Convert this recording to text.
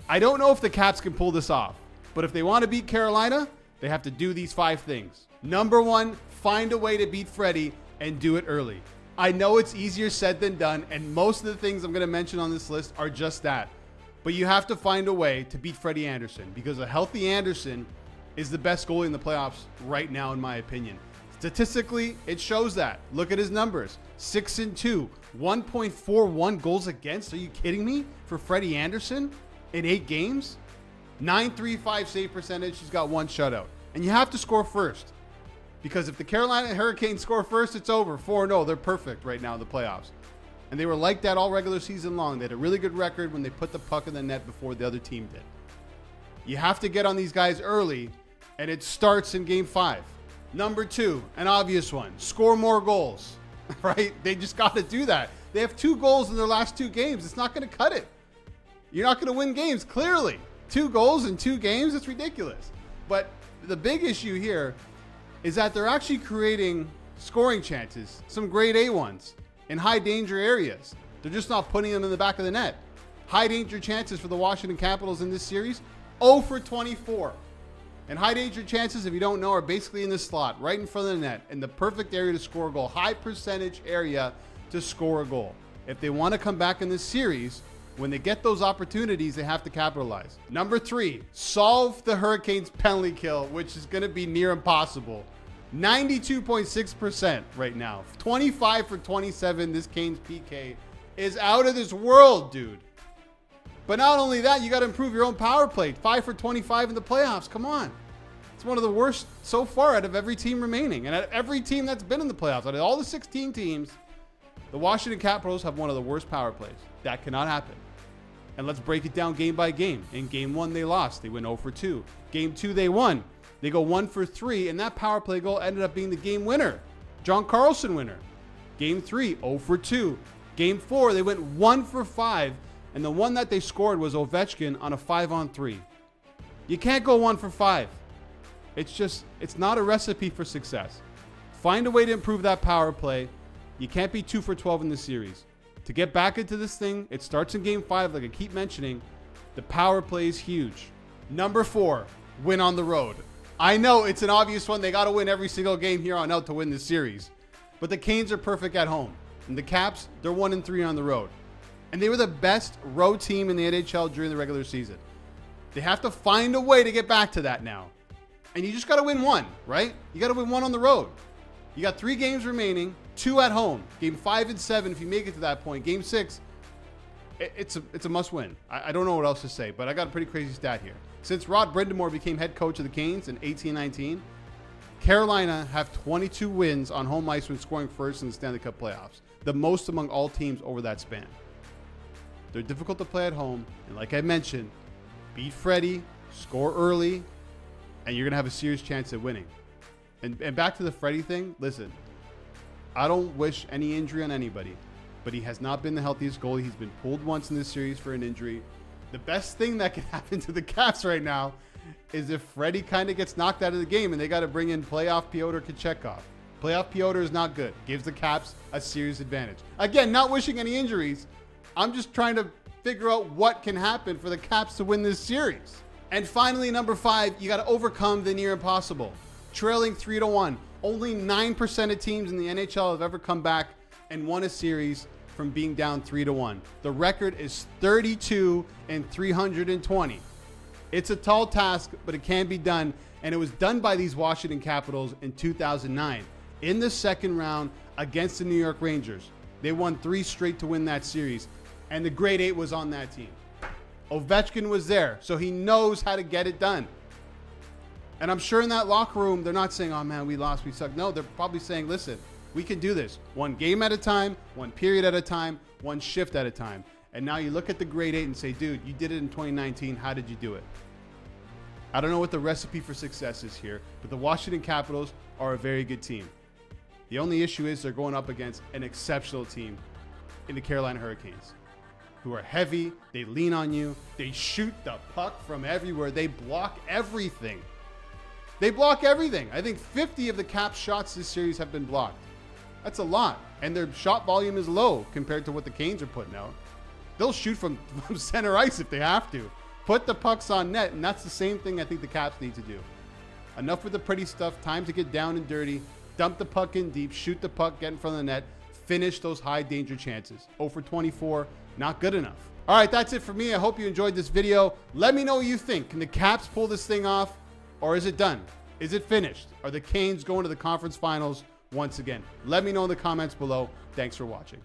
I don't know if the Caps can pull this off, but if they want to beat Carolina, they have to do these 5 things. Number 1, find a way to beat Freddie and do it early. I know it's easier said than done, and most of the things I'm going to mention on this list are just that. But you have to find a way to beat Freddie Anderson, because a healthy Anderson is the best goalie in the playoffs right now, in my opinion. Statistically, it shows that. Look at his numbers. 6-2, 1.41 goals against. Are you kidding me? For Freddie Anderson in 8 games? .935 save percentage. He's got 1 shutout. And you have to score first. Because if the Carolina Hurricanes score first, it's over. 4-0. They're perfect right now in the playoffs. And they were like that all regular season long. They had a really good record when they put the puck in the net before the other team did. You have to get on these guys early, and it starts in Game 5. Number 2, an obvious one. Score more goals, right? They just got to do that. They have 2 goals in their last 2 games. It's not going to cut it. You're not going to win games, clearly. 2 goals in 2 games, it's ridiculous. But the big issue here is that they're actually creating scoring chances, some grade A ones, in high danger areas. They're just not putting them in the back of the net. High danger chances for the Washington Capitals in this series, 0 for 24. And high danger chances, if you don't know, are basically in the slot, right in front of the net, in the perfect area to score a goal, high percentage area to score a goal. If they want to come back in this series, when they get those opportunities, they have to capitalize. Number 3, solve the Hurricanes penalty kill, which is going to be near impossible. 92.6% right now. 25 for 27. This Canes PK is out of this world, dude. But not only that, you got to improve your own power play. 5 for 25 in the playoffs. Come on. It's one of the worst so far out of every team remaining. And out of every team that's been in the playoffs, out of all the 16 teams, the Washington Capitals have one of the worst power plays. That cannot happen. And let's break it down game by game. In Game 1, they lost. They went 0 for 2. Game 2, they won. They go 1 for 3, and that power play goal ended up being the game winner. John Carlson winner. Game 3, 0 for 2. Game 4, they went 1 for 5, and the one that they scored was Ovechkin on a 5-on-3. You can't go 1 for 5. It's not a recipe for success. Find a way to improve that power play. You can't be 2 for 12 in the series. To get back into this thing, it starts in Game 5, like I keep mentioning. The power play is huge. Number 4, win on the road. I know it's an obvious one. They got to win every single game here on out to win this series. But the Canes are perfect at home. And the Caps, they're 1-3 on the road. And they were the best road team in the NHL during the regular season. They have to find a way to get back to that now. And you just got to win 1, right? You got to win 1 on the road. You got 3 games remaining, 2 at home. Game 5 and 7, if you make it to that point. Game 6, it's a must win. I don't know what else to say, but I got a pretty crazy stat here. Since Rod Brind'Amour became head coach of the Canes in 18-19, Carolina have 22 wins on home ice when scoring first in the Stanley Cup playoffs, the most among all teams over that span. They're difficult to play at home, and like I mentioned, beat Freddie, score early, and you're going to have a serious chance at winning. And back to the Freddie thing, listen, I don't wish any injury on anybody, but he has not been the healthiest goalie. He's been pulled once in this series for an injury. The best thing that can happen to the Caps right now is if Freddie kind of gets knocked out of the game and they got to bring in playoff Pyotr Kochetkov. Playoff Pyotr is not good. Gives the Caps a serious advantage. Again, not wishing any injuries. I'm just trying to figure out what can happen for the Caps to win this series. And finally, number 5, you got to overcome the near impossible. Trailing 3-1. Only 9% of teams in the NHL have ever come back and won a series from being down 3-1. The record is 32 and 320. It's a tall task, but it can be done. And it was done by these Washington Capitals in 2009 in the second round against the New York Rangers. They won 3 straight to win that series. And the grade 8 was on that team. Ovechkin was there, so he knows how to get it done. And I'm sure in that locker room, they're not saying, oh man, we lost, we suck. No, they're probably saying, listen, we can do this 1 game at a time, 1 period at a time, 1 shift at a time. And now you look at the grade 8 and say, dude, you did it in 2019. How did you do it? I don't know what the recipe for success is here, but the Washington Capitals are a very good team. The only issue is they're going up against an exceptional team in the Carolina Hurricanes, who are heavy, they lean on you, they shoot the puck from everywhere, they block everything. They block everything. I think 50 of the Caps shots this series have been blocked. That's a lot. And their shot volume is low compared to what the Canes are putting out. They'll shoot from center ice if they have to. Put the pucks on net, and that's the same thing I think the Caps need to do. Enough with the pretty stuff. Time to get down and dirty. Dump the puck in deep. Shoot the puck. Get in front of the net. Finish those high danger chances. 0 for 24. Not good enough. All right, that's it for me. I hope you enjoyed this video. Let me know what you think. Can the Caps pull this thing off, or is it done? Is it finished? Are the Canes going to the conference finals once again? Let me know in the comments below. Thanks for watching.